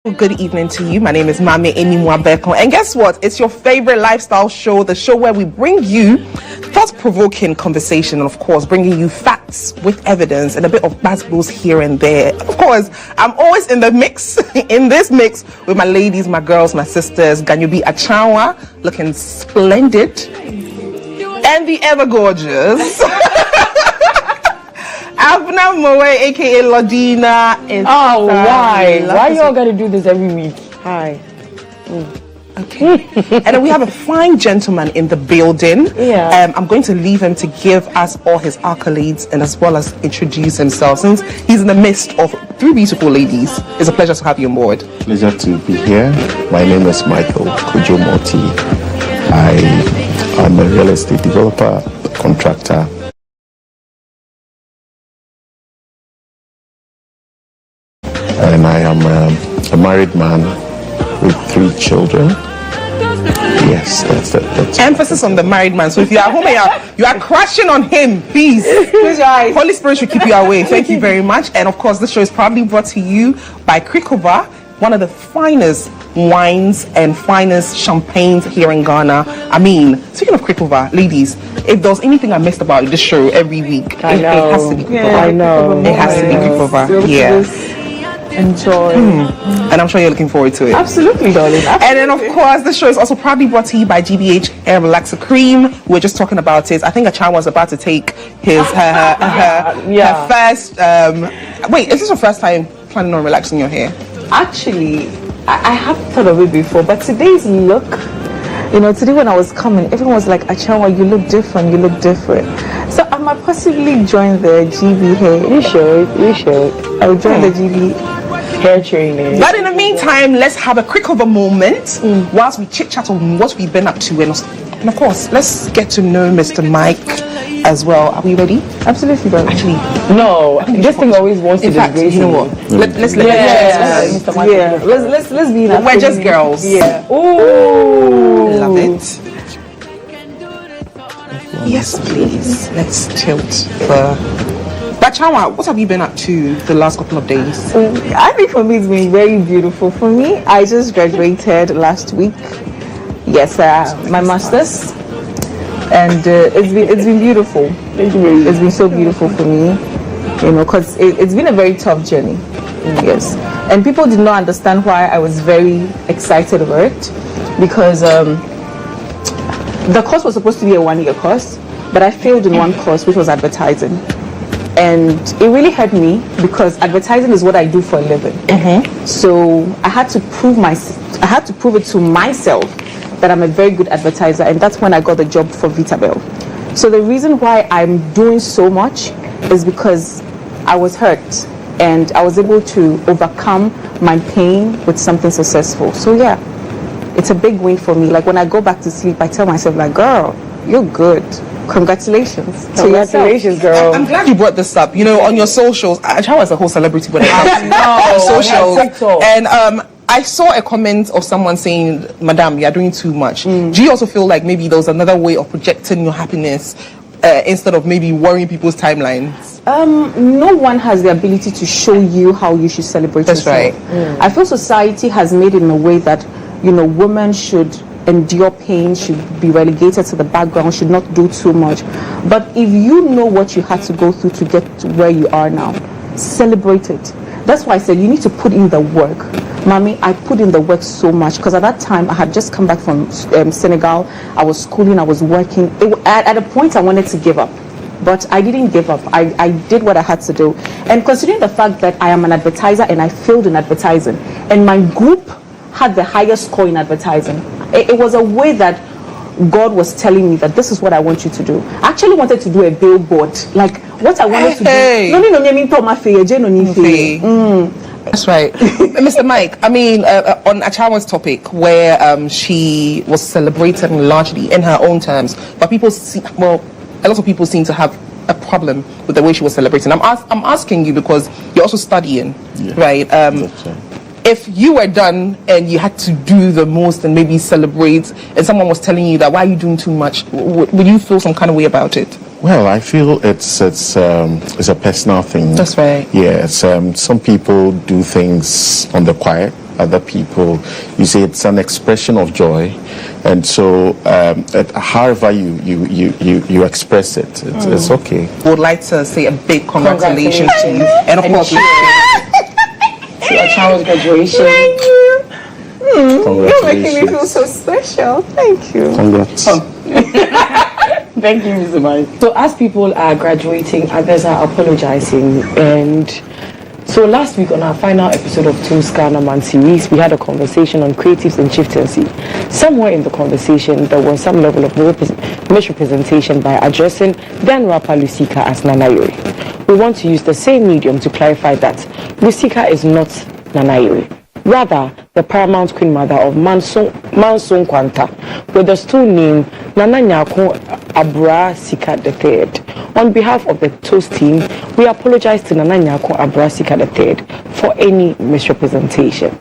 Good evening to you. My name is Mame Enimwabeko, and guess what? It's your favorite lifestyle show, the show where we bring you thought-provoking conversation, and of course, bringing you facts with evidence and a bit of basketballs here and there. Of course, I'm always in the mix, in this mix with my ladies, my girls, my sisters. Ganyobi Achawa, looking splendid, and the ever gorgeous Abna Moe, aka Lodina. Why? Why y'all gotta do this every week? Hi. Okay. And then we have a fine gentleman in the building. Yeah. I'm going to leave him to give us all his accolades and as well as introduce himself, since he's in the midst of three beautiful ladies. It's a pleasure to have you on board. Pleasure to be here. My name is Michael Kujomoti. I am a real estate developer, contractor. And I am a married man with 3 children. Yes, that's emphasis on the married man. So if you are home and you are crashing on him, please. Holy Spirit should keep you away. Thank you very much. And of course, this show is proudly brought to you by Krikova, one of the finest wines and finest champagnes here in Ghana. I mean, speaking of Krikova, ladies, if there's anything I missed about this show every week, it has to be Krikova. Yeah, I know. It has to be Krikova. Yeah. Enjoy. And I'm sure you're looking forward to it. Absolutely, darling. Absolutely. And then, of course, the show is also proudly brought to you by GBH Air Relaxer Cream. We're just talking about it. I think Achan was about to take her first. Wait, is this your first time planning on relaxing your hair? Actually, I have thought of it before, but today's look, today when I was coming, everyone was like, Achanwa, you look different, you look different. So I might possibly join the GB hair. You should. I will join the GB hair training. But in the meantime, let's have a quick of a moment whilst we chit chat on what we've been up to, and of course, let's get to know Mr. Mike as well. Are we ready? Absolutely, brother. Actually, no. This thing always wants to disgrace you know what? Let's be in we're just girls. Yeah. Ooh, love it. Yes, please. Let's tilt But Chawa, what have you been up to the last couple of days? I think for me it's been very beautiful. For me, I just graduated last week. Yes, my master's, and it's been beautiful. It's been so beautiful for me, because it's been a very tough journey. Yes, and people did not understand why I was very excited about it, because the course was supposed to be a 1-year course, but I failed in one course, which was advertising. And it really hurt me because advertising is what I do for a living. So I had to prove it to myself that I'm a very good advertiser, and that's when I got the job for Vitabel. So the reason why I'm doing so much is because I was hurt and I was able to overcome my pain with something successful. So yeah, it's a big win for me. Like when I go back to sleep, I tell myself, like, girl, you're good. Congratulations. Congratulations, girl. I'm glad you brought this up. On your socials, Achan was a whole celebrity when it comes on socials. And I saw a comment of someone saying, Madam, you're doing too much. Do you also feel like maybe there was another way of projecting your happiness instead of maybe worrying people's timelines? No one has the ability to show you how you should celebrate yourself. Right. I feel society has made it in a way that, women should endure pain, should be relegated to the background, should not do too much. But if you know what you had to go through to get to where you are now, celebrate it. That's why I said you need to put in the work. Mommy, I put in the work so much because at that time I had just come back from Senegal. I was schooling, I was working. At a point I wanted to give up, but I didn't give up. I did what I had to do. And considering the fact that I am an advertiser and I failed in advertising, and my group had the highest score in advertising, it was a way that God was telling me that this is what I want you to do. I actually wanted to do a billboard, like what I wanted to do. That's right. Mr. Mike, I mean, on Achawa's topic, where she was celebrated largely in her own terms, but a lot of people seem to have a problem with the way she was celebrating. I'm asking you because you're also studying, right? If you were done and you had to do the most and maybe celebrate, and someone was telling you that, why are you doing too much, would you feel some kind of way about it? Well, I feel it's a personal thing. That's right. Yeah, some people do things on the quiet. other people. You say it's an expression of joy, and so however you express it, it's okay. Would like to say a big congratulations to you, and of course, to your child's graduation. Thank you. You're making me Congratulations. feel so special. Thank you. Congrats. Thank you, Mr. Mike. So as people are graduating, others are apologizing. And so last week on our final episode of Two Ghana Man series, we had a conversation on creatives and chieftaincy. Somewhere in the conversation, there was some level of misrepresentation by addressing then rapper Lusika as Nanayori. We want to use the same medium to clarify that Lusika is not Nanayori. Rather, the paramount queen mother of Manson Kwanta, with the stool name Nana Nyako Abra Sika III. On behalf of the Toast team, we apologize to Nana Nyako Abra Sika III for any misrepresentation.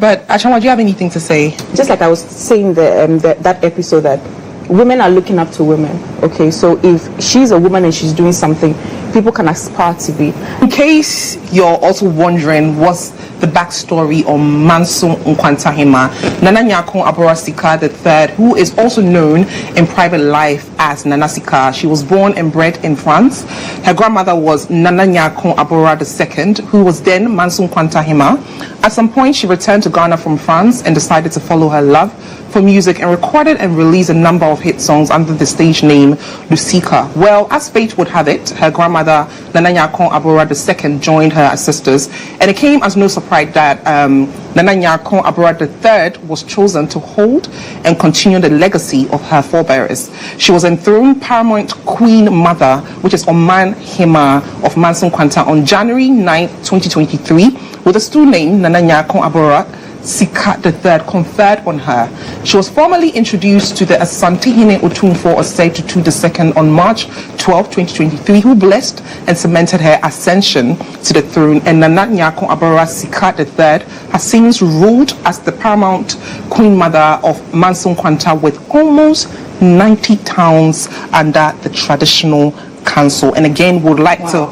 but Achanwa, do you have anything to say? Just like I was saying that episode, that women are looking up to women. Okay, so if she's a woman and she's doing something, people can aspire to be. In case you're also wondering what's the backstory on Manson Nkwantahima, Nana Nyako Abora Sika III, who is also known in private life as Nana Sika. She was born and bred in France. Her grandmother was Nana Nyako Abora II, who was then Manson Nkwantahima. At some point, she returned to Ghana from France and decided to follow her love for music and recorded and released a number of hit songs under the stage name Lusika. Well, as fate would have it, her grandmother Nana Nyako Abora II joined her as sisters, and it came as no surprise that Nana Nyako Abora III was chosen to hold and continue the legacy of her forebears. She was enthroned paramount queen mother, which is Oman Hima of Manson Kwanta, on January 9, 2023, with a stool name Nana Nyako Abora Sika III conferred on her. She was formally introduced to the Asantehene Otumfo Osei Tutu II on March 12, 2023, who blessed and cemented her ascension to the throne. And Nana Nyako Abora Sika III has since ruled as the paramount queen mother of Manson Kwanta with almost 90 towns under the traditional council. And again, would like to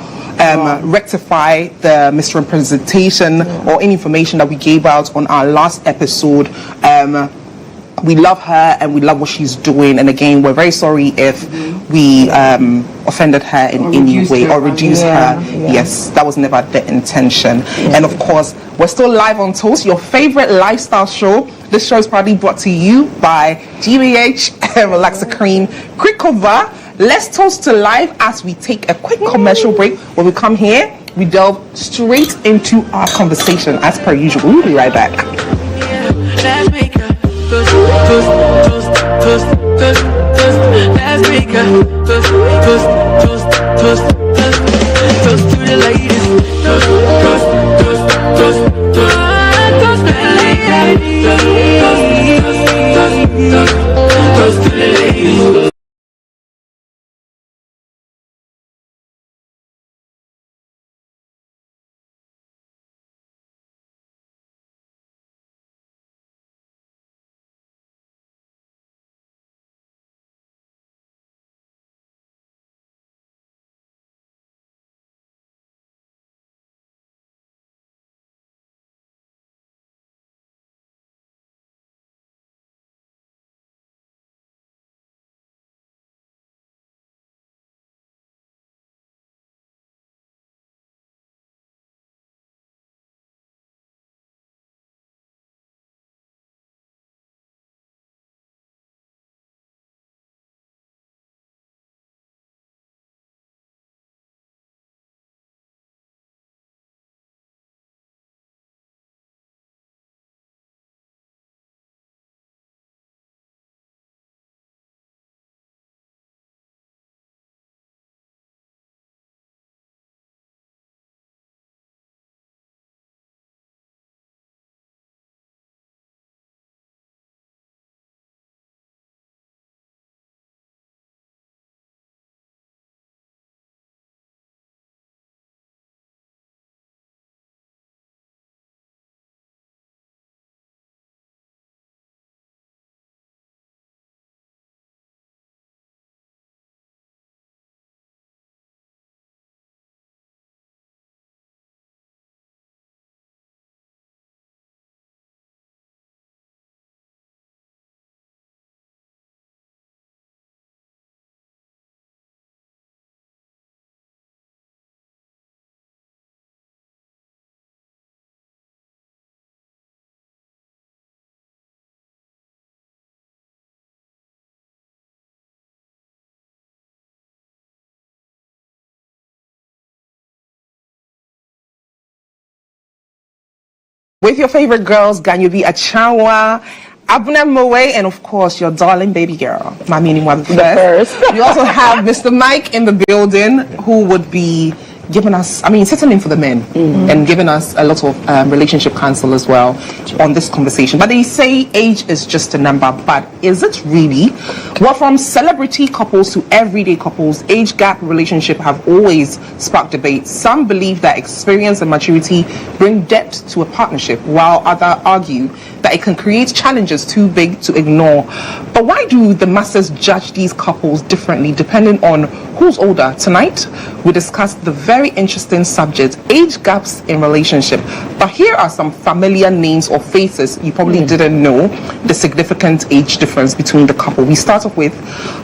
rectify the misrepresentation or any information that we gave out on our last episode. We love her and we love what she's doing, and again, we're very sorry if we offended her in any way or reduced her. Yes, that was never the intention. And of course, we're still live on Toast, your favorite lifestyle show. This show is proudly brought to you by GBH Relaxer Cream. Quick cover. Let's toast to life as we take a quick commercial break. When we come here, we delve straight into our conversation as per usual. We'll be right back. Let's make a toast, toast, toast, toast, toast. Let's make a toast, toast, toast, toast, toast. Toast to the ladies. Toast, toast, toast, toast, toast. Toast to the ladies. Toast, toast, toast, toast, toast to the ladies. With your favorite girls, Ganyubi Achawa, Abner Moe, and of course your darling baby girl, Mamini Mwabufes. We also have Mr. Mike in the building, who would be giving us, sitting in for the men and giving us a lot of relationship counsel as well on this conversation. But they say age is just a number, but is it really? Well, from celebrity couples to everyday couples, age gap relationship have always sparked debate. Some believe that experience and maturity bring depth to a partnership, while others argue that it can create challenges too big to ignore. But why do the masses judge these couples differently depending on who's older? Tonight, we discuss the very interesting subject, age gaps in relationship. But here are some familiar names or faces you probably didn't know the significant age difference between the couple. We start off with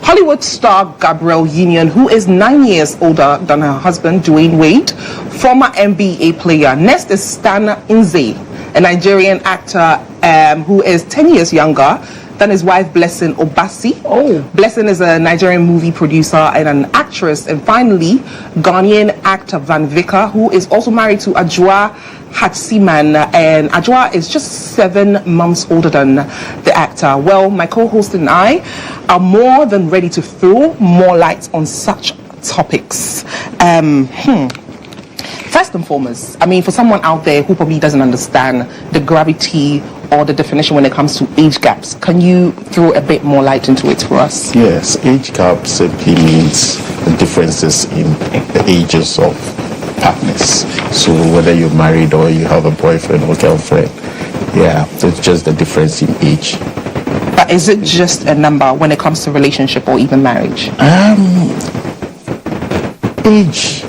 Hollywood star Gabrielle Union, who is 9 years older than her husband, Dwayne Wade, former NBA player. Next is Stan Nze, a Nigerian actor who is 10 years younger than his wife, Blessing Obasi. Blessing is a Nigerian movie producer and an actress. And finally, Ghanaian actor Van Vika, who is also married to Ajua Hatsiman. And Ajua is just 7 months older than the actor. Well, my co-host and I are more than ready to throw more light on such topics. First and foremost, for someone out there who probably doesn't understand the gravity or the definition when it comes to age gaps, can you throw a bit more light into it for us? Yes, age gap simply means the differences in the ages of partners. So whether you're married or you have a boyfriend or girlfriend, it's just the difference in age. But is it just a number when it comes to relationship or even marriage? Age,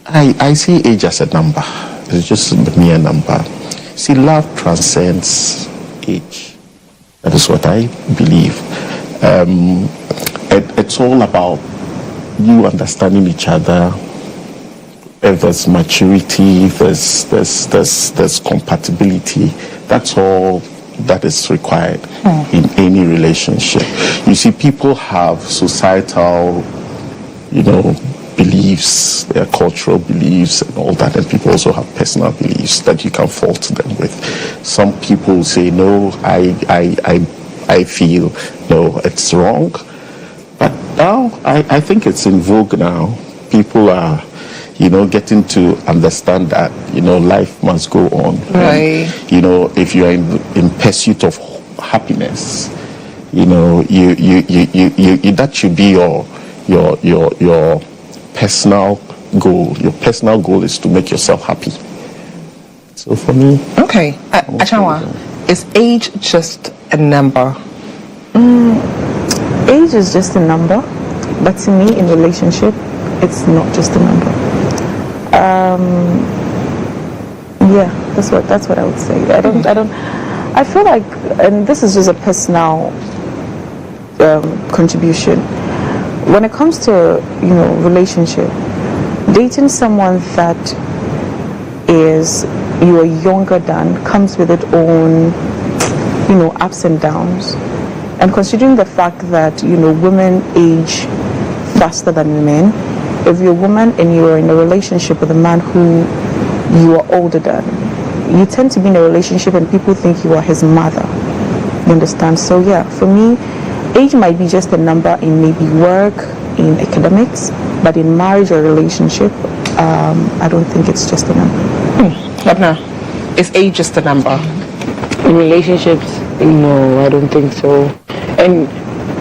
I see age as a number. It's just a mere number. See, love transcends age. That is what I believe. It's all about you understanding each other. There's maturity, there's compatibility. That's all that is required in any relationship. You see, people have societal, beliefs, their cultural beliefs and all that, and people also have personal beliefs that you can fault them with. Some people say, no, I feel, no, it's wrong. But now, I think it's in vogue now. People are, getting to understand that, life must go on. Right. And, if you're in pursuit of happiness, that should be your personal goal. Your personal goal is to make yourself happy. So for me... Okay. Achawa, is age just a number? Age is just a number, but to me, in relationship, it's not just a number. That's what I would say. I feel like, and this is just a personal contribution. When it comes to, relationship, dating someone that is you are younger than comes with its own, ups and downs. And considering the fact that, women age faster than men, if you're a woman and you're in a relationship with a man who you are older than, you tend to be in a relationship and people think you are his mother. You understand? So for me, age might be just a number in maybe work, in academics, but in marriage or relationship, I don't think it's just a number. Labna, is age just a number? In relationships, no, I don't think so. And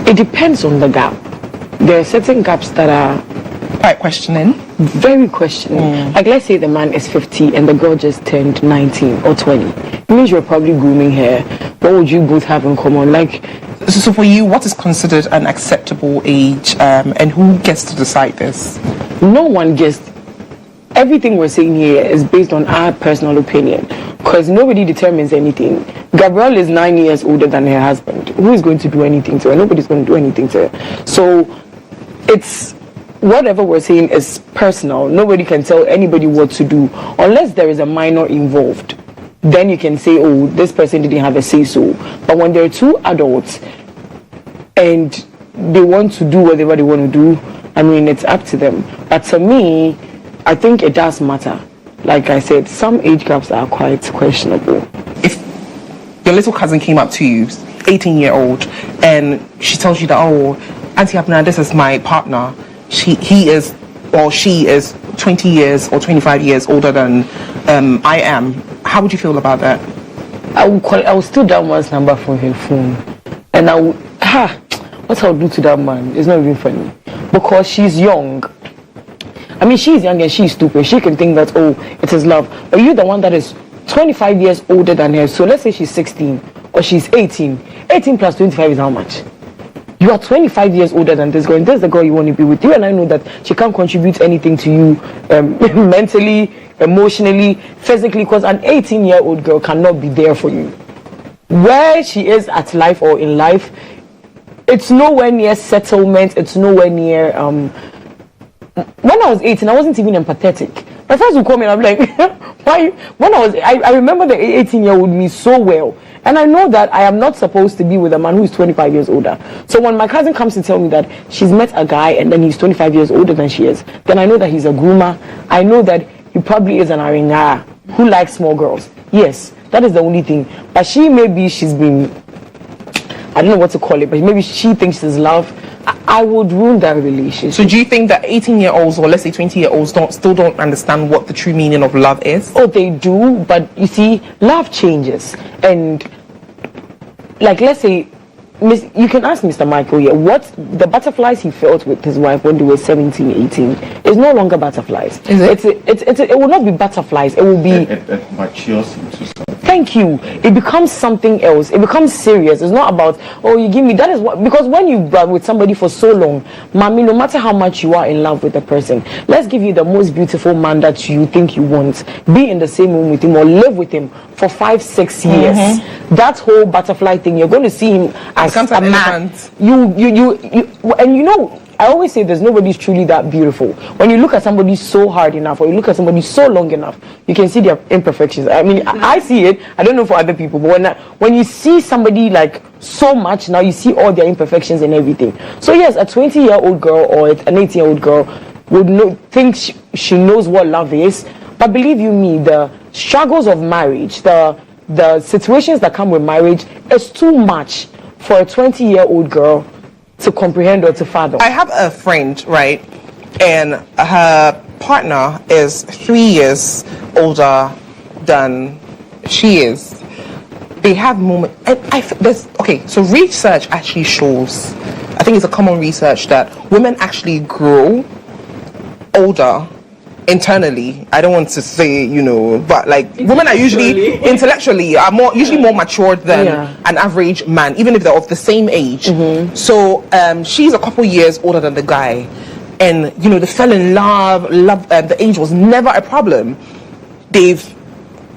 it depends on the gap. There are certain gaps that are quite questioning. Very questioning. Like, let's say the man is 50 and the girl just turned 19 or 20. It means you're probably grooming her. What would you both have in common? So for you, what is considered an acceptable age, and who gets to decide this? No one gets. Everything we're saying here is based on our personal opinion, because nobody determines anything. Gabrielle is 9 years older than her husband. Who is going to do anything to her? Nobody's going to do anything to her. So it's whatever we're saying is personal. Nobody can tell anybody what to do unless there is a minor involved. Then you can say, oh, this person didn't have a say-so. But when there are two adults and they want to do whatever they want to do, it's up to them. But to me, I think it does matter. like I said, some age gaps are quite questionable. If your little cousin came up to you, 18-year-old, and she tells you that, oh, Auntie Abner, this is my partner. He is or she is 20 years or 25 years older than I am. How would you feel about that? I will steal that man's number from her phone, and what I'll do to that man is not even funny, because she's young. I mean, she's young and she's stupid. She can think that, oh, it is love. But you're the one that is 25 years older than her. So let's say she's 16 or she's 18. 18 plus 25 is how much? You are 25 years older than this girl, and this is the girl you want to be with. You and I know that she can't contribute anything to you mentally, emotionally, physically, because an 18-year-old girl cannot be there for you. Where she is at life or in life, it's nowhere near settlement. It's nowhere near... When I was 18, I wasn't even empathetic. My friends would call me and I'd be like, why? When I remember the 18-year-old me so well. And I know that I am not supposed to be with a man who is 25 years older. So when my cousin comes to tell me that she's met a guy and then he's 25 years older than she is, then I know that he's a groomer. I know that he probably is an aringa who likes small girls. Yes, that is the only thing. But she's been, I don't know what to call it, but maybe she thinks it's love. I would ruin that relationship. So do you think that 18-year-olds or let's say 20-year-olds still don't understand what the true meaning of love is? Oh, they do, but you see, love changes. And like, let's say, you can ask Mr. Michael here, what the butterflies he felt with his wife when they were 17, 18 is no longer butterflies. Is it? It will not be butterflies. It will be... It matures into something. Thank you. It becomes something else. It becomes serious. It's not about, oh, you give me... That is what... Because when you've been with somebody for so long, mommy, no matter how much you are in love with the person, let's give you the most beautiful man that you think you want. Be in the same room with him or live with him for 5-6 years. Mm-hmm. That whole butterfly thing, you're going to see him as a man. And you know, I always say there's nobody's truly that beautiful. When you look at somebody so hard enough or you look at somebody so long enough, you can see their imperfections. I mean, I see it. I don't know for other people, but when you see somebody like so much, now you see all their imperfections and everything. So yes, a 20-year-old girl or an 18-year-old girl would think she knows what love is. But believe you me, the struggles of marriage, the situations that come with marriage is too much for a 20-year-old girl to comprehend or to fathom. I have a friend, right, and her partner is 3 years older than she is. They have moments, and so research actually shows, I think it's a common research, that women actually grow older internally. I don't want to say, but like women are usually intellectually are usually more matured than an average man, even if they're of the same age. Mm-hmm. So she's a couple years older than the guy, and they fell in love. The age was never a problem. They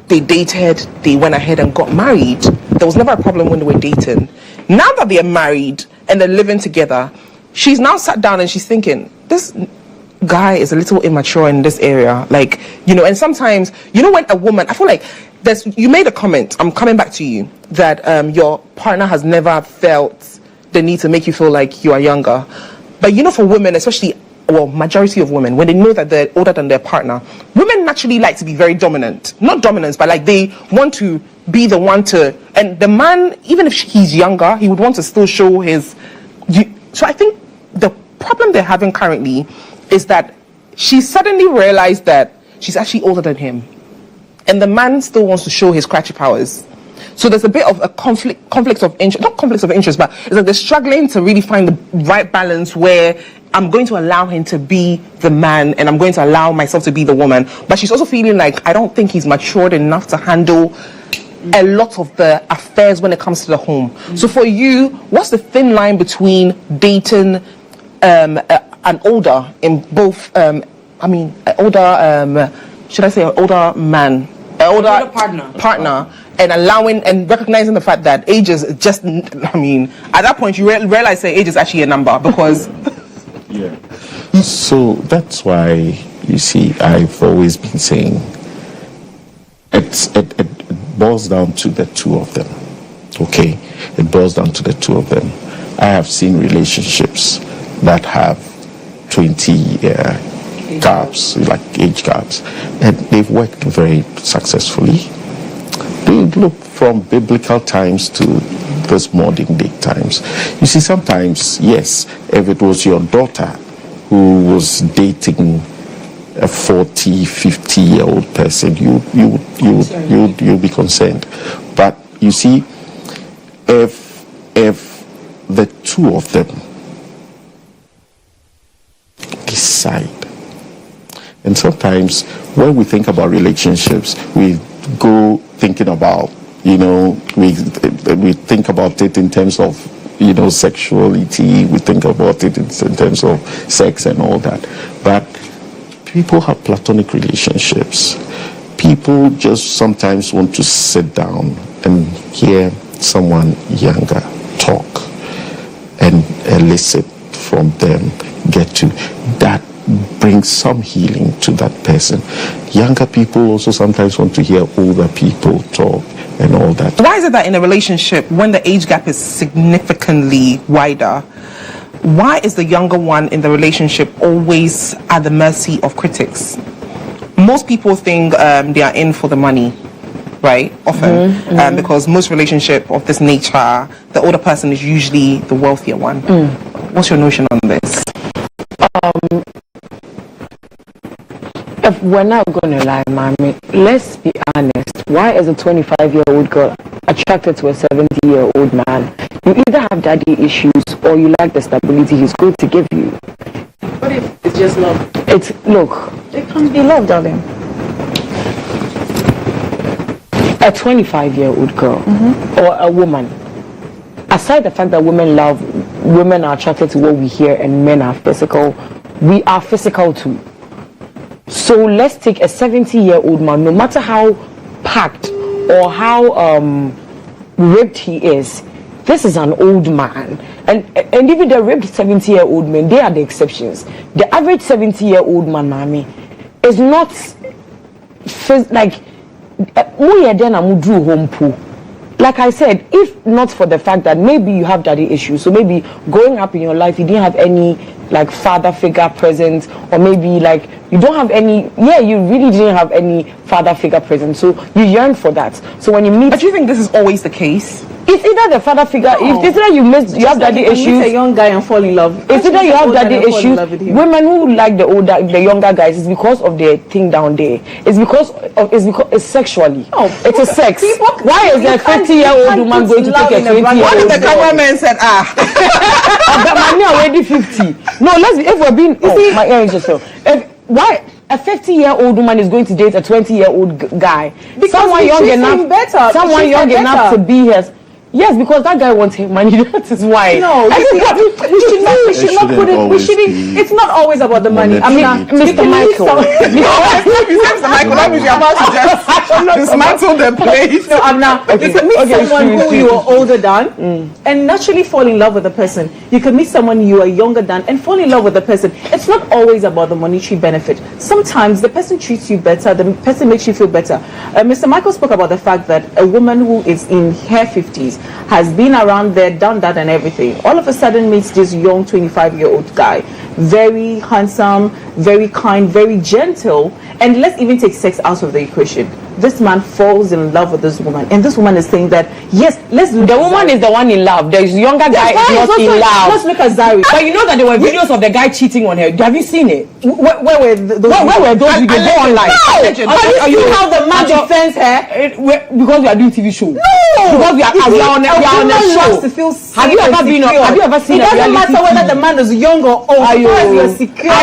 dated, they went ahead and got married. There was never a problem when they were dating. Now that they're married and they're living together, she's now sat down and she's thinking, this guy is a little immature in this area, and sometimes when a woman, I feel like you made a comment, I'm coming back to you, that your partner has never felt the need to make you feel like you are younger. But for women, especially, majority of women, when they know that they're older than their partner, women naturally like to be very dominant. Not dominance, but like they want to be the one to, and the man, even if he's younger, he would want to still show his. So I think the problem they're having currently is that she suddenly realized that she's actually older than him, and the man still wants to show his scratchy powers. So there's a bit of a conflict of interest, not conflicts of interest, but it's like they're struggling to really find the right balance where I'm going to allow him to be the man and I'm going to allow myself to be the woman. But she's also feeling like, I don't think he's matured enough to handle a lot of the affairs when it comes to the home. Mm-hmm. So for you, what's the thin line between dating an older in both, should I say an older man, older partner, and allowing and recognizing the fact that age is just, at that point you realize that age is actually a number, because... Yeah. So that's why, you see, I've always been saying it boils down to the two of them. Okay? It boils down to the two of them. I have seen relationships that have 20 gaps, like age gaps, and they've worked very successfully. They look from biblical times to this modern day times. You see, sometimes, yes, if it was your daughter who was dating a 40, 50-year-old person, you'd be concerned. But you see, if the two of them decide, and sometimes when we think about relationships, we go thinking about, we think about it in terms of, sexuality, we think about it in terms of sex and all that. But people have platonic relationships. People just sometimes want to sit down and hear someone younger talk and elicit from them, get to that, brings some healing to that person. Younger people also sometimes want to hear older people talk and all that. Why is it that in a relationship, when the age gap is significantly wider, why is the younger one in the relationship always at the mercy of critics? Most people think they are in for the money, right? Often. Because most relationship of this nature, the older person is usually the wealthier one. What's your notion on this? If we're not gonna lie, mommy, let's be honest. Why is a 25-year-old girl attracted to a 70-year-old man? You either have daddy issues or you like the stability he's going to give you. What if it's just love? Look, It can't be love, darling. a 25-year-old girl or a woman, aside the fact that women are attracted to what we hear and men are physical, we are physical too. So let's take a 70-year-old man, no matter how packed or how ripped he is, this is an old man. And even the ripped 70-year-old men, they are the exceptions. The average 70-year-old man, mommy, is not like like I said, if not for the fact that maybe you have daddy issues, so maybe growing up in your life you didn't have any like father figure present, or maybe like you don't have any, you really didn't have any father figure present, so you yearn for that. So when you meet, But do you think this is always the case? it's either the father figure, if it's either you have daddy Meet issues, a young guy and fall in love. it's either you have daddy Fall in issues. love with him. Women who like the younger guys, it's because of their thing down there. It's because it's sexually. It's a sex. Why is a 50-year-old woman going to take a 20-year-old? What if the cameraman said, But mommy already 50. No, if we're being, my ear just fell. Why a 50-year-old woman is going to date a 20-year-old guy? Because someone he young treats him enough, better. someone He treats young her enough better. to be his. Yes, because that guy wants him money. That is why. No, we should not put it. We shouldn't. It's not always about the money. I mean, Mr. Michael. Mr. Michael, that means you're about to just dismantle the place. No, I'm not. You could meet someone who you are older than and naturally fall in love with the person. You could meet someone you are younger than and fall in love with the person. It's not always about the monetary benefit. Sometimes the person treats you better, the person makes you feel better. Mr. Michael spoke about the fact that a woman who is in her 50s has been around there, done that and everything. All of a sudden meets this young 25-year-old guy. Very handsome, very kind, very gentle. And let's even take sex out of the equation. This man falls in love with this woman, and this woman is saying that yes, let's look. The woman is the one in love. The younger guy is not in love. Let's look at Zari. But you know that there were videos of the guy cheating on her. Have you seen it? Where were those? Where were those videos? Go online. No. Have you seen how the man defends her? Because we are doing TV show. No. Because we are on a show. To feel Have you ever been? Have you ever seen? It doesn't matter whether the man is young or old. As far as you're secure.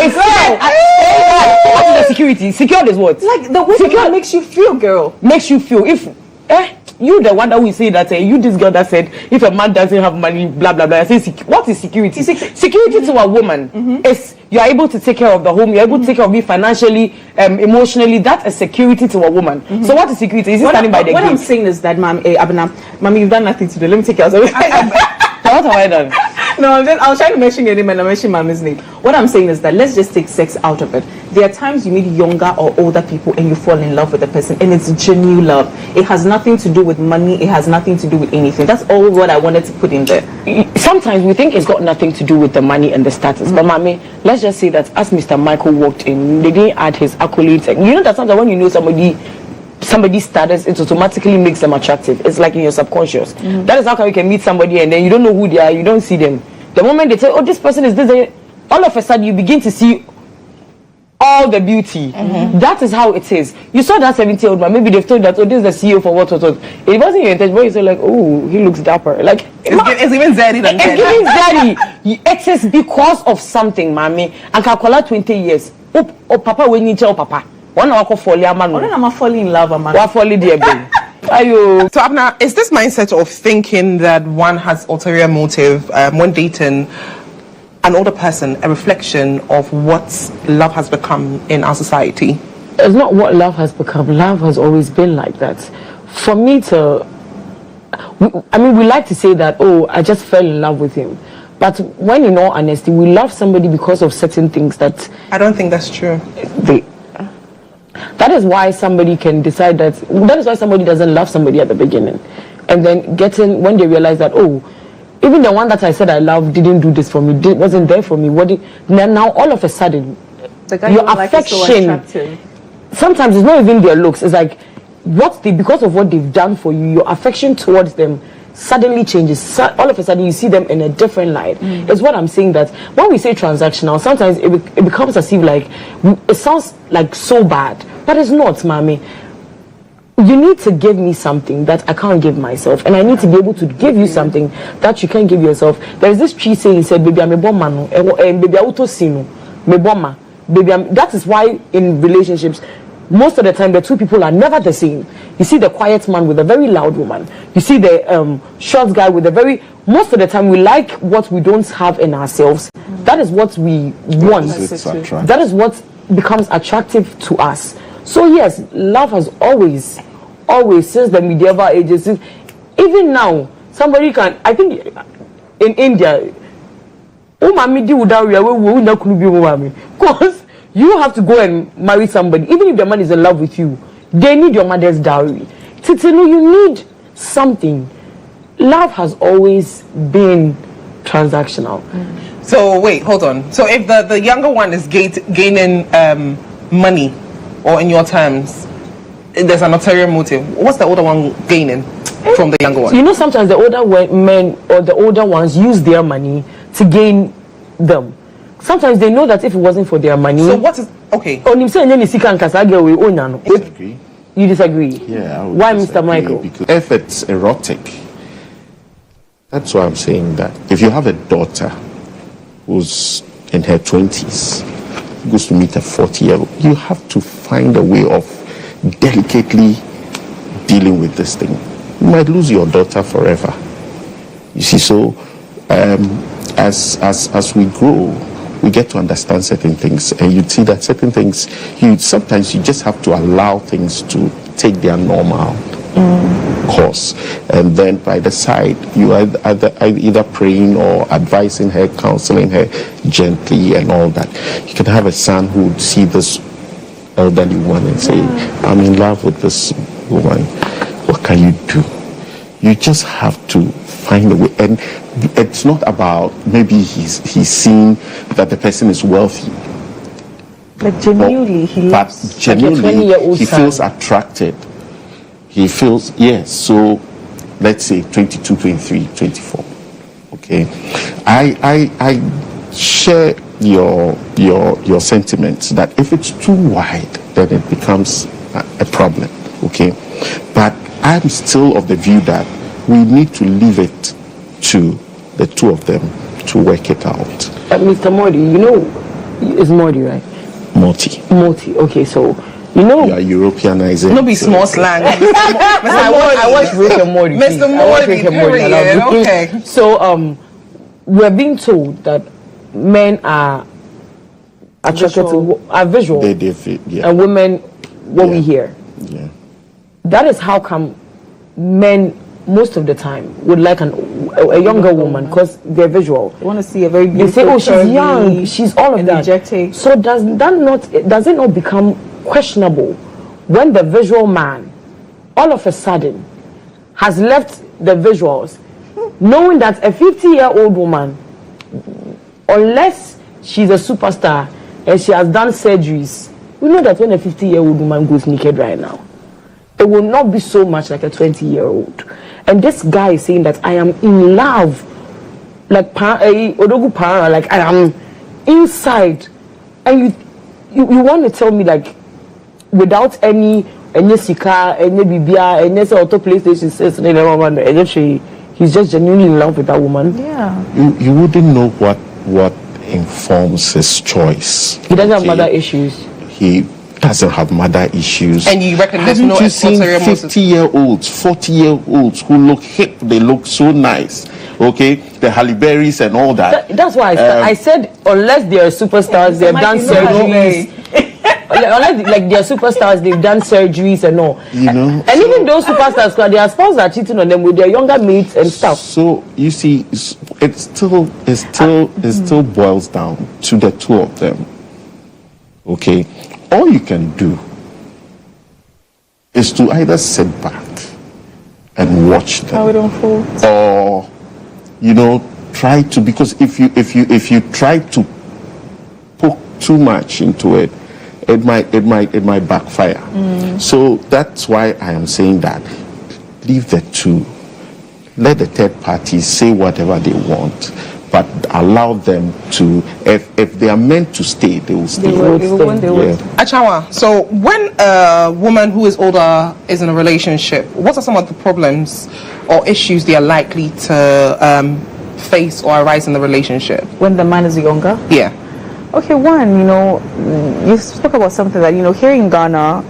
What is the security? Secured is what? Like the way it makes you feel, girl. Makes you feel if you the one that will say that you this girl that said if a man doesn't have money blah blah blah. I say what is security? Security to a woman is you are able to take care of the home, you're able to take care of me financially, emotionally. That is security to a woman. So what is security? Is it standing by the What gate? I'm saying is that, Abna, Mommy, you've done nothing today. Let me take you out. What have I done? No, I was trying to mention your name and I mentioned Mommy's name. What I'm saying is that let's just take sex out of it. There are times you meet younger or older people and you fall in love with the person, and it's genuine love. It has nothing to do with money. It has nothing to do with anything. That's all what I wanted to put in there. Sometimes we think it's got nothing to do with the money and the status. But Mommy, let's just say that as Mr. Michael walked in, they didn't add his accolades. You know that sometimes when you know somebody's status, it automatically makes them attractive. It's like in your subconscious. That is how come you can meet somebody and then you don't know who they are, you don't see them. The moment they say, oh, this person is this, all of a sudden you begin to see all the beauty. That is how it is. You saw that 70-year-old man, maybe they've told that, oh, this is the CEO for what. It wasn't your intention, but you say like, oh, he looks dapper. Like it's even zeddy than it's giving zeddy. It is because of something, Mommy. And Kakola 20 years. Oh, Papa, we need to Papa. One hour for man. I'm falling in love, man. What falling there, baby? Ayo. So Abna, is this mindset of thinking that one has ulterior motive when dating an older person a reflection of what love has become in our society? It's not what love has become. Love has always been like that. For me we like to say that, oh, I just fell in love with him. But when in all honesty, we love somebody because of certain things that... I don't think that's true. That is why somebody can decide that is why somebody doesn't love somebody at the beginning. And then when they realize that, oh, even the one that I said I love didn't do this for me, wasn't there for me. Now all of a sudden, the guy your you like is so attractive. Sometimes it's not even their looks. It's like because of what they've done for you, your affection towards them suddenly changes. All of a sudden you see them in a different light. It's what I'm saying, that when we say transactional, sometimes it becomes as if like it sounds like so bad, but it's not, Mommy. You need to give me something that I can't give myself, and I need to be able to give you something that you can't give yourself. There is this tree saying, said, baby, I'm a bomb, baby, that is why in relationships, most of the time the two people are never the same. You see the quiet man with a very loud woman. You see the short guy with a very... Most of the time we like what we don't have in ourselves. That is what we want. That is what becomes attractive to us. So yes, love has always, since the medieval ages, even now, somebody can... I think in India, because you have to go and marry somebody. Even if the man is in love with you, they need your mother's dowry. Titinu, you need something. Love has always been transactional. So wait, hold on. So if the younger one is gaining money, or in your terms, there's an ulterior motive, what's the older one gaining from the younger one? You know, sometimes the older men or the older ones use their money to gain them. Sometimes they know that if it wasn't for their money... So what is... Okay. Disagree. You disagree? Yeah. Why, Mr. Michael? Because if it's erotic, that's why I'm saying that. If you have a daughter who's in her 20s, goes to meet a 40-year-old, you have to find a way of delicately dealing with this thing. You might lose your daughter forever. You see, so as we grow, we get to understand certain things, and you see that certain things, sometimes you just have to allow things to take their normal course, and then by the side you are either praying or advising her, counseling her gently and all that. You can have a son who would see this elderly woman and say, I'm in love with this woman. What can you do? You just have to find a way. And it's not about maybe he's seen that the person is wealthy. Like genuinely, he loves. But genuinely, like he feels attracted. He feels, yes. So let's say 22, 23, 24. Okay. I share your sentiments that if it's too wide, then it becomes a problem. Okay. But I'm still of the view that we need to leave it to the two of them to work it out. Mr. Morty, you know, it's Morty, right? Morty. Okay, so you know, you are Europeanizing. No be small slang. I watch Rick and Morty. Mr. Morty, period. Okay. So we're being told that men are attracted to visual, and women what we hear. Yeah. That is how come men most of the time would like a younger woman because they're visual. They want to see a very They beautiful. say, "Oh, she's young. She's all of that." energetic. So does it not become questionable when the visual man, all of a sudden, has left the visuals, knowing that a 50-year-old woman, unless she's a superstar and she has done surgeries, we know that when a 50-year-old woman goes naked right now, it will not be so much like a 20-year-old. And this guy is saying that I am in love, like Odogu Para, like I am inside. And you want to tell me, like, without any sika, any bibia, any auto PlayStation says, he's just genuinely in love with that woman. Yeah. You wouldn't know what informs his choice. He doesn't have mother issues. He doesn't have mother issues. And you reckon there's no Haven't you seen ulterior motives? 50-year-olds, 40-year-olds who look hip, they look so nice, okay? The Halle Berrys and all that. That's why I said unless they're superstars, they've done surgeries. Unless like they're superstars, they've done surgeries and all. You know, and even those superstars, their spouses are cheating on them with their younger mates and stuff. So you see, it still boils down to the two of them. Okay, all you can do is to either sit back and watch them, How it unfolds. or try to, because if you try to poke too much into it, it might backfire. So that's why I am saying that leave the two, let the third party say whatever they want, but allow them to, if they are meant to stay, they will stay. They will. Yeah. Achawa, so when a woman who is older is in a relationship, what are some of the problems or issues they are likely to face or arise in the relationship? When the man is younger. Yeah. Okay, one, you spoke about something that, here in Ghana,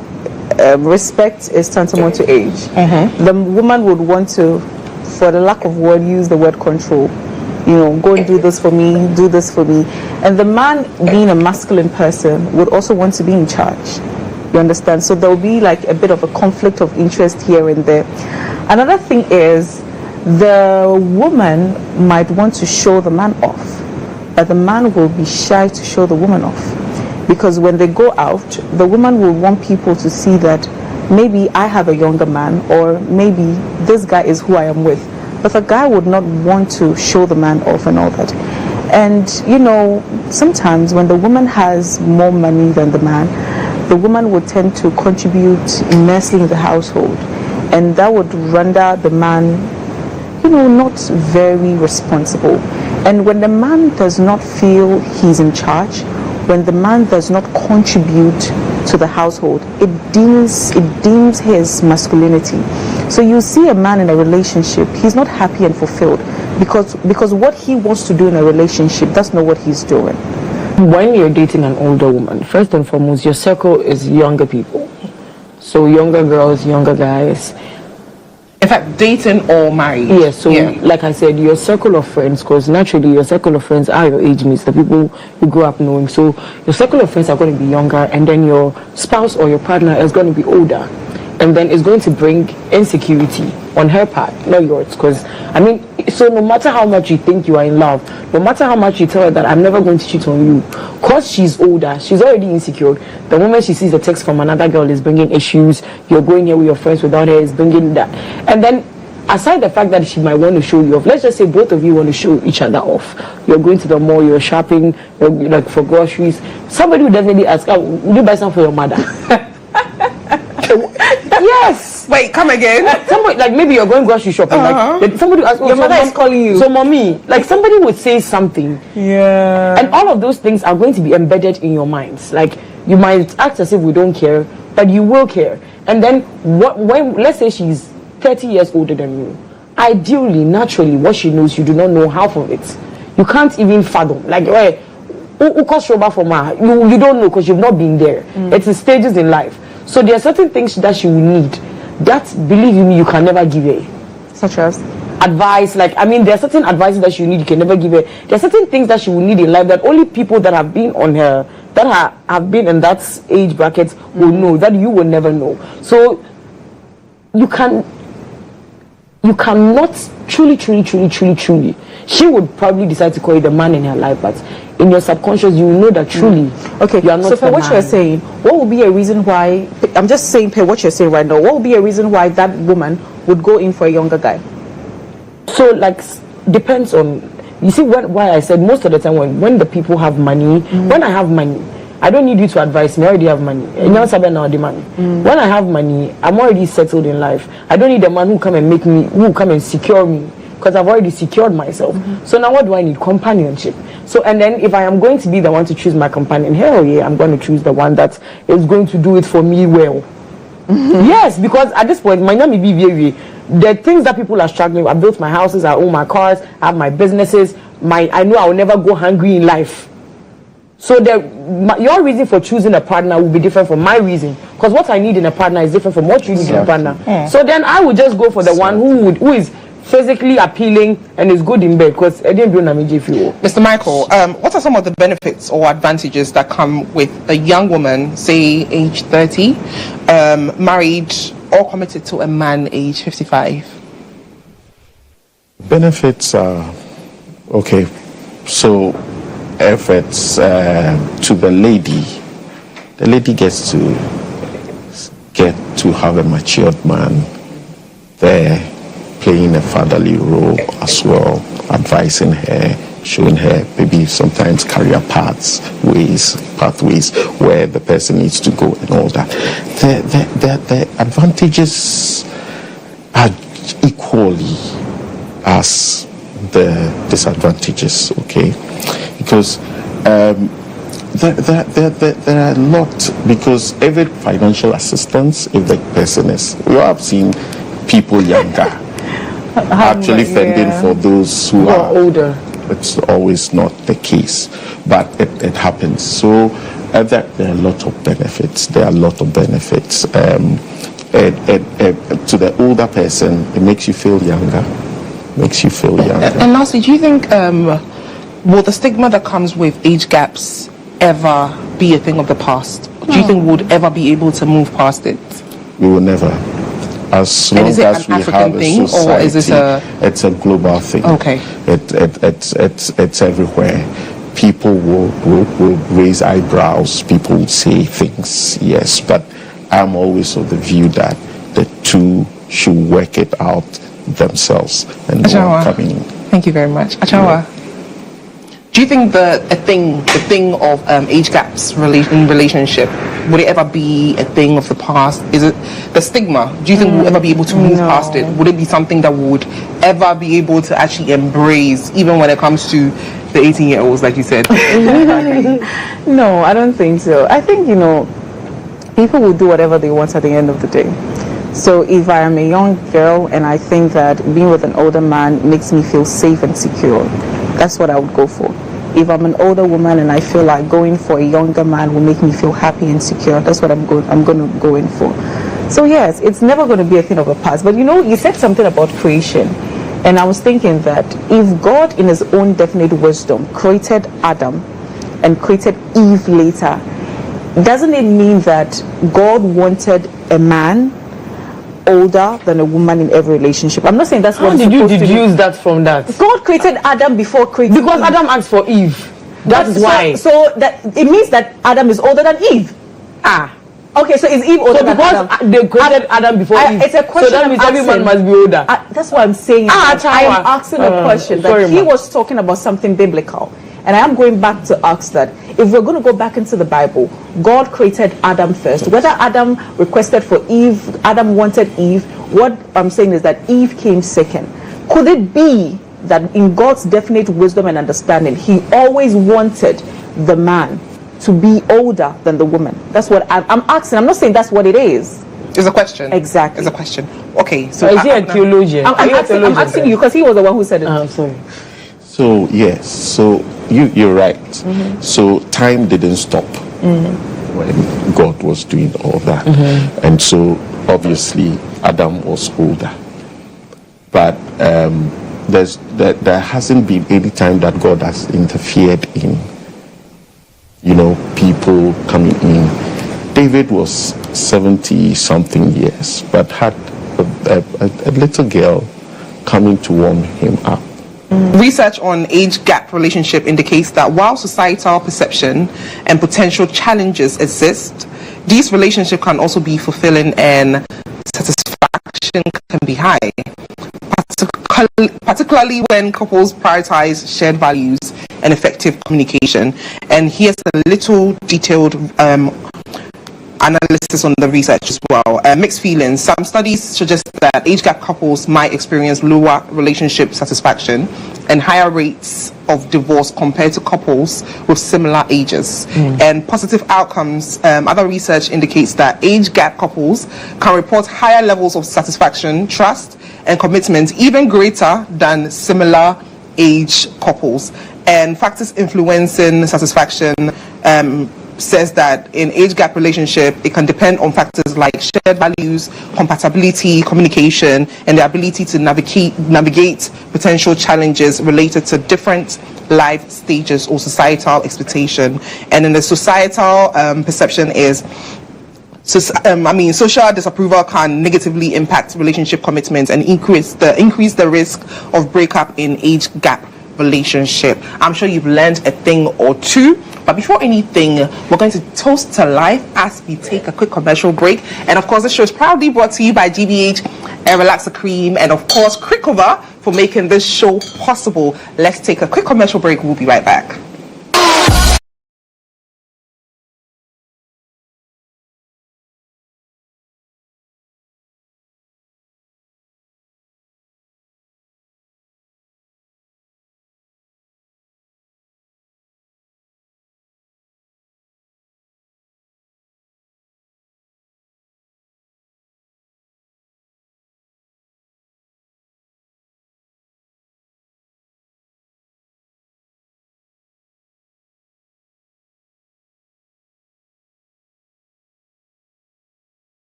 respect is tantamount to age. The woman would want to, for the lack of word, use the word control. Go and do this for me, do this for me. And the man, being a masculine person, would also want to be in charge. You understand? So there will be like a bit of a conflict of interest here and there. Another thing is, the woman might want to show the man off, but the man will be shy to show the woman off, because when they go out, the woman will want people to see that maybe I have a younger man, or maybe this guy is who I am with, but the guy would not want to show the man off and all that. And sometimes when the woman has more money than the man, the woman would tend to contribute immensely in the household, and that would render the man not very responsible. And when the man does not feel he's in charge, when the man does not contribute to the household, it deems his masculinity. So you see a man in a relationship, he's not happy and fulfilled because what he wants to do in a relationship, that's not what he's doing. When you're dating an older woman, first and foremost, your circle is younger people. So younger girls, younger guys. In fact, dating or married. Yeah, so like I said, your circle of friends, because naturally your circle of friends are your age mates, the people you grew up knowing. So your circle of friends are going to be younger, and then your spouse or your partner is going to be older. And then it's going to bring insecurity on her part, not yours. Because, so no matter how much you think you are in love, no matter how much you tell her that I'm never going to cheat on you, because she's older, she's already insecure. The moment she sees a text from another girl is bringing issues, you're going here with your friends without her is bringing that. And then, aside the fact that she might want to show you off, let's just say both of you want to show each other off. You're going to the mall, you're shopping, like for groceries. Somebody will definitely ask, will you buy some for your mother? Yes. Wait, come again. Somebody, like maybe you're going grocery shopping, like somebody asks, Your mother is calling you. So mommy, like somebody would say something. Yeah. And all of those things are going to be embedded in your minds. Like you might act as if we don't care, but you will care. And then when let's say she's 30 years older than you, ideally, naturally, what she knows, you do not know half of it. You can't even fathom. Like, who costs rubber for ma? You don't know because you've not been there. It's in stages in life. So there are certain things that she will need that, believe me, you can never give her. Such as? Advice, there are certain advices that she need, you can never give her. There are certain things that she will need in life that only people that have been on her, that have been in that age bracket will know, that you will never know. So you you cannot truly, she would probably decide to call you the man in her life, but in your subconscious you will know that truly okay, you are not so for the what man. you're saying, what would be a reason why, I'm just saying per what you're saying right now, what would be a reason why that woman would go in for a younger guy? So like depends on, you see why I said most of the time when the people have money, when I have money, I don't need you to advise me. I already have money. When I have money, I'm already settled in life. I don't need a man who come and secure me, because I've already secured myself. So now what do I need? Companionship. So, and then if I am going to be the one to choose my companion, hell yeah, I'm going to choose the one that is going to do it for me well. Yes, because at this point, my name is BBA. The things that people are struggling with, I built my houses, I own my cars, I have my businesses, I know I will never go hungry in life. So your reason for choosing a partner will be different from my reason, because what I need in a partner is different from what you need in a partner. So then I would just go for the one who is physically appealing and is good in bed, because I didn't do Mr. Michael, what are some of the benefits or advantages that come with a young woman, say age 30, married or committed to a man age 55? Benefits are, okay, so efforts to the lady gets to have a matured man there playing a fatherly role as well, advising her, showing her maybe sometimes career pathways where the person needs to go and all that. The advantages are equally as the disadvantages, okay? Because there are a lot, because every financial assistance, if the person is, we have seen people younger actually fending for those who are older. It's always not the case, but it happens. So there are a lot of benefits. To the older person, it makes you feel younger. And lastly, do you think will the stigma that comes with age gaps ever be a thing of the past? Do you think we would ever be able to move past it? We will never. As long as we have a society, or is this it's a global thing. Okay. It's everywhere. People will raise eyebrows. People will say things, yes, but I'm always of the view that the two should work it out themselves and not coming in. Thank you very much. Achawa, do you think the thing of age gaps in relationship, would it ever be a thing of the past? Is it the stigma? Do you think we'll ever be able to move past it? Would it be something that we would ever be able to actually embrace, even when it comes to the 18-year-olds, like you said? No, I don't think so. I think, people will do whatever they want at the end of the day. So if I am a young girl and I think that being with an older man makes me feel safe and secure, that's what I would go for. If I'm an older woman and I feel like going for a younger man will make me feel happy and secure, that's what I'm going to go in for. So yes, it's never going to be a thing of the past. But you said something about creation, and I was thinking that if God in his own definite wisdom created Adam and created Eve later, doesn't it mean that God wanted a man older than a woman in every relationship? I'm not saying that's what. How did you deduce that from that? God created Adam before creating because Eve. Adam asked for Eve. That's why. So that it means that Adam is older than Eve. Okay, so is Eve older than Adam? Because they created Adam before Eve. It's a question. So that means every man must be older. That's what I'm saying. I am asking a question. That he was talking about something biblical. And I am going back to ask that if we're going to go back into the Bible, God created Adam first. Whether Adam requested for Eve, Adam wanted Eve, what I'm saying is that Eve came second. Could it be that in God's definite wisdom and understanding, he always wanted the man to be older than the woman? That's what I'm asking. I'm not saying that's what it is. It's a question. Exactly. It's a question. Okay. So is he a theologian? I'm asking you because he was the one who said it. I'm sorry. So yes, so you're right. Mm-hmm. So time didn't stop when God was doing all that, and so obviously Adam was older. But there hasn't been any time that God has interfered in, people coming in. David was 70-something years, but had a little girl coming to warm him up. Research on age gap relationship indicates that while societal perception and potential challenges exist, these relationships can also be fulfilling and satisfaction can be high, particularly when couples prioritize shared values and effective communication. And here's a little detailed analysis on the research as well. Mixed feelings. Some studies suggest that age gap couples might experience lower relationship satisfaction and higher rates of divorce compared to couples with similar ages. And positive outcomes. Other research indicates that age gap couples can report higher levels of satisfaction, trust, and commitment, even greater than similar age couples. And factors influencing satisfaction says that in age gap relationship, it can depend on factors like shared values, compatibility, communication, and the ability to navigate potential challenges related to different life stages or societal expectation. And in the societal perception is social disapproval can negatively impact relationship commitments and increase the risk of breakup in age gap relationship. I'm sure you've learned a thing or two, but before anything, we're going to toast to life as we take a quick commercial break. And of course, this show is proudly brought to you by GBH Air Relaxer Cream, and of course, Crickover for making this show possible. Let's take a quick commercial break. We'll be right back.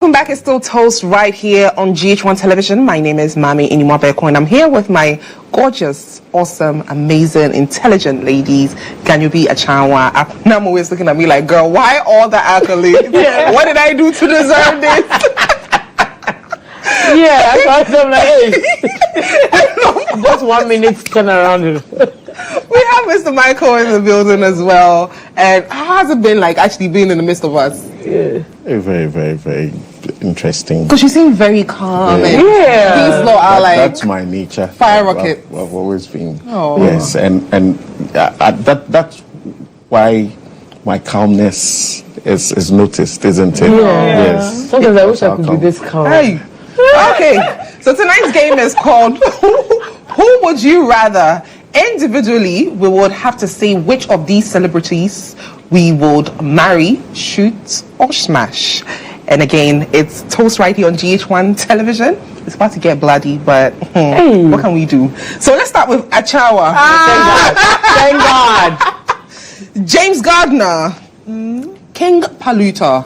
Welcome back. It's still Toast right here on GHOne television. My name is Mami Inimwabeko, and I'm here with my gorgeous, awesome, amazing, intelligent ladies, Ganyubi Achawa. I'm always looking at me like, girl, why all the accolades? What did I do to deserve this? Yeah, I thought I'm like, hey. Just 1 minute turn around. We have Mr. Michael in the building as well. And how has it been like actually being in the midst of us? Yeah. Very, very, very interesting. Because you seem very calm. And Yeah. these lot are like That's my nature. fire rocket. I've always been. Oh. Yes, and that's why my calmness is noticed, isn't it? Yeah. Yes. Sometimes I wish I could be this calm. Hey. Okay. So tonight's game is called Who Would You Rather? Individually, we would have to say which of these celebrities we would marry, shoot, or smash. And again, it's Toast right here on GHOne television. It's about to get bloody, but what can we do? So let's start with Achawa. Thank God. James Gardner, King Paluta,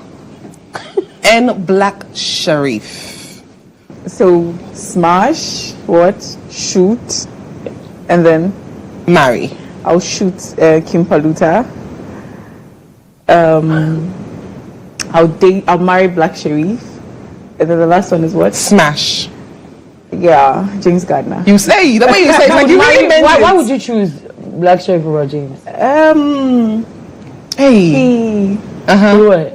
and Black Sharif. So smash, what? Shoot, and then Marry. I'll shoot Kim Paluta. I'll marry Black Sharif, and then the last one is what? Smash. Yeah, James Gardner. You say, the way you say, like you really meant Why it. would you choose Black Sharif over James? Hey. He, What?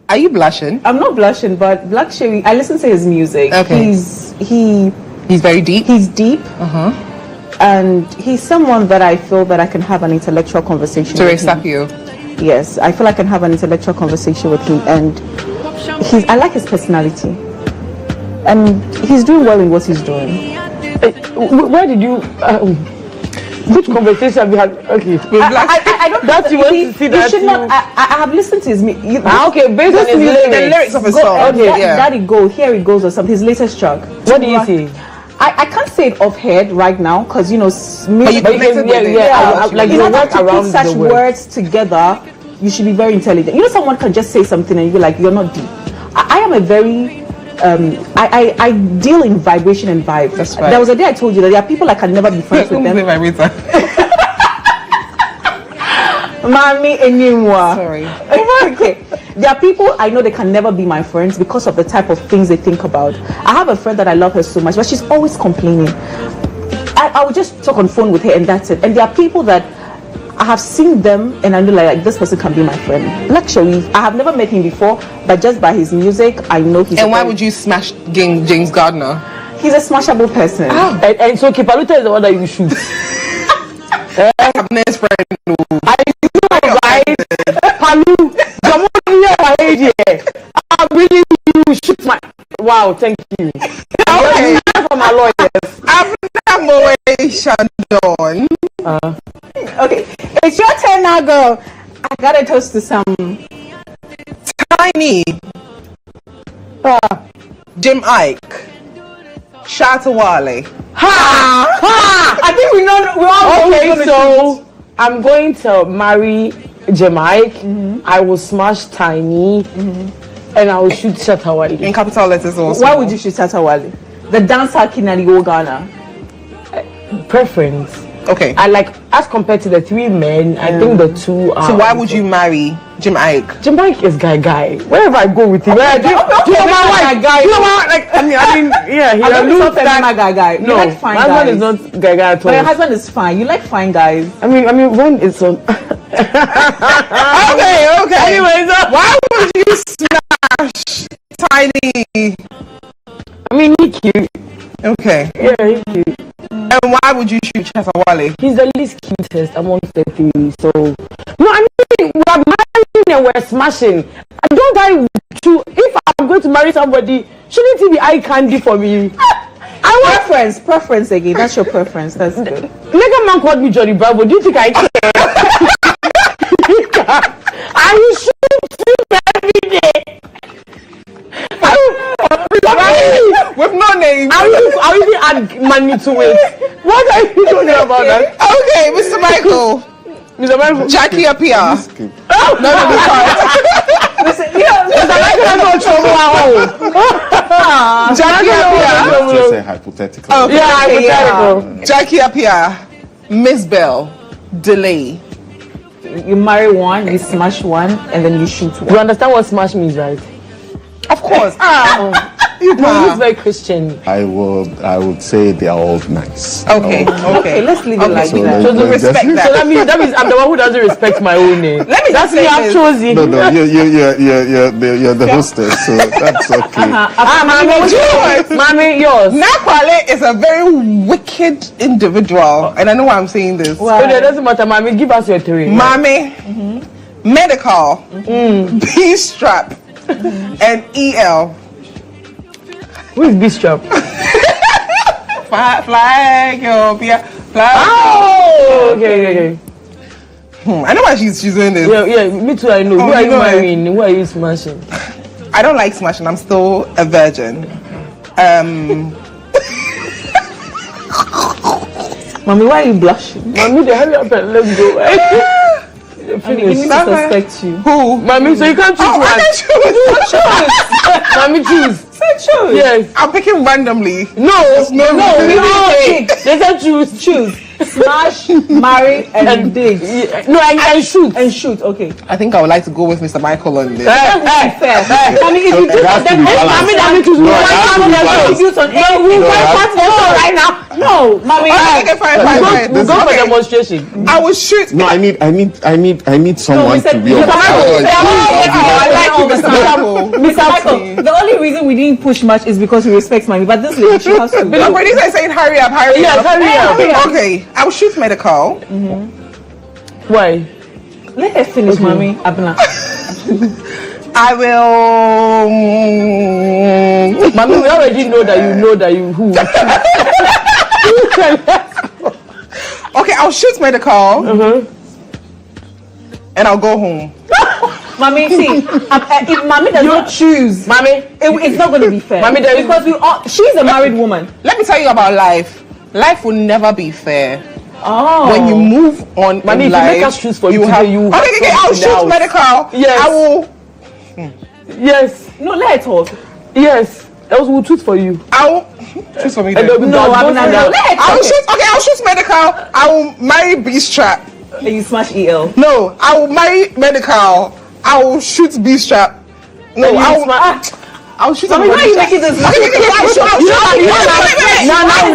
Are you blushing? I'm not blushing, but Black Sharif, I listen to his music. Okay. He's very deep. He's deep. And he's someone that I feel that I can have an intellectual conversation with him. you. Yes, I feel I can have an intellectual conversation with him, and I like his personality, and he's doing well in what he's doing. Where did you? Which conversation have you had? Okay. I don't. That you want to see that should you- not. I have listened to his music. Okay, based on his lyrics. The lyrics of his Go, song. okay, Yeah. Daddy Go, Here It Goes, or something. His latest track. What do you say? I can't say it off head right now because But you music. connected with it. like you you don't work have to around put such the word. words together. You should be very intelligent. You know, someone can just say something and you be like, you're not deep. I am a very I deal in vibration and vibe. That's right. There was a day I told you that there are people I can never be friends with them. Mami anymore. Sorry. Okay. There are people I know they can never be my friends because of the type of things they think about. I have a friend that I love her so much, but she's always complaining. I would just talk on phone with her and that's it. And there are people that I have seen them and I know like this person can be my friend. Black Sharif, I have never met him before, but just by his music, I know he's And why would you smash James Gardner? he's a smashable person. And so Kipaluta is the one that you shoot. Best friend. I know, right? Palu, I really you shoot my. Wow, thank you. Okay. For my lawyers. Shandon. Okay, it's your turn now, girl. I gotta toast to some. Tiny. Jim Ike. Shatawale. I think we all Okay, so I'm going to marry Jamaica. I will smash Tiny, and I will shoot Shatawali. In capital letters also. Why would you shoot Tatawali? The dancer Kinani Ghana. Preference. Okay. I like as compared to the three men. I think the two are. So why would you marry Jim Ike? Jamaica is guy. Wherever I go with him, do you know my wife? guy. Do you know my like? I mean, yeah, he I'm looks not that. my guy. You No, like fine my husband is guys. not guy at But your all. husband is fine. You like fine guys. I mean, when it's on. Okay. Anyways, Why would you smash Tiny? I mean, he's cute. Okay. Yeah, he's cute. And why would you shoot Shatawale? He's the least cutest amongst the three. So no, I mean we are marrying and we're smashing. Don't I to if I'm going to marry somebody, shouldn't it be eye candy for me? Preference again. That's your preference. That's good. Nigga man called me Johnny Bravo. Do you think I care? I will shoot him every day. With no name. I will even add money to it. What are you talking about that? Okay, Mr. Michael. Mr. Michael. Jackie Apia. Skip. No, sorry. Listen, yeah, Jackie Apia. Just a hypothetical. Jackie Apia. Miss Bell. Delay. you marry one, you smash one, and then you shoot one. You understand what smash means, right? Of course. No, he's very Christian. I would say they are all nice. Okay. Let's leave it like So that. So the let's respect just- that. So that means I'm the one who doesn't respect my own name. Let me That's just me. say I've this. chosen. No, you're the hostess, so that's okay. Mommy, yours. Nakwale is a very wicked individual, and I know why I'm saying this. So it doesn't matter, mommy. Give us your three. Mommy, medical, B-strap, and EL. Who is Bishop? Flag, yo, flag. Oh, okay. I know why she's doing this. Yeah, me too. I know. Oh, Who are you you know it. marrying? Who are you smashing? I don't like smashing. I'm still a virgin. Mommy, why are you blushing? Mommy, they hurry up and let's go. I mean, you That's suspect you. Who? Mommy, so you can't choose Oh, one. I can choose. Mommy, choose. Choose. Yes. I'm picking randomly. No, no reason. no. They said choose. Smash, marry, and dig. No, and shoot. And shoot, okay. I think I would like to go with Mr. Michael on this. Fair. Mommy, if you do It has to that, be mommy, balanced. that means No, it has to be balanced. right now. No, mommy. Okay, fine. We'll go for Okay. demonstration. I will shoot. No, I need someone to be on Mr. my I like you, Mr. Michael. Mr. Michael, the only reason we didn't push much is because we respect mommy, but this lady, she has to. The producer is saying hurry up. Yes, hurry up. Okay, I will shoot medical. Why? Let her finish, mommy. Abna. I will. Mommy, we already know that you who. Okay, I'll shoot medical. And I'll go home. Mommy, see, if mommy does not choose, Mommy, it's not going to be fair. Mommy, there is- because she's a married woman. Let me tell you about life. Life will never be fair. Oh. When you move on Mommy, in if you life, make us choose for you have. today, you Okay, have I'll something shoot else. medical. Yes. I will. yes, No, let her talk. yes. Else we'll choose for you. I'll choose for me. And Then. they'll be No, done. I'm not. Don't Let her I'll talk. shoot. Okay, I'll shoot medical. I will marry B-strap. And you smash EL. No, I will marry medical. I will shoot B-strap. No, And you I will. smash- I'll shoot. Mommy, why are you making this? I'll shoot.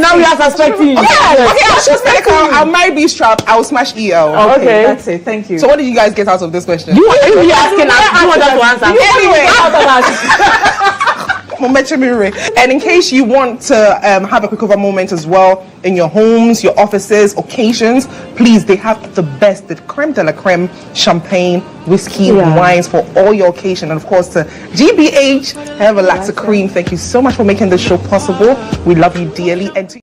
Now we are suspecting. Okay, I'll shoot medical. I'll marry B-strap. I will smash EL. Okay. That's it. Thank you. So what did you guys get out of this question? You be asking us. You want us to answer? Anyway. And in case you want to have a quick over moment as well in your homes, your offices, occasions, please, they have the best, the creme de la creme champagne, whiskey, wines for all your occasion. And of course, to GBH, have a Lacta Cream. Thank you so much for making this show possible. We love you dearly. And to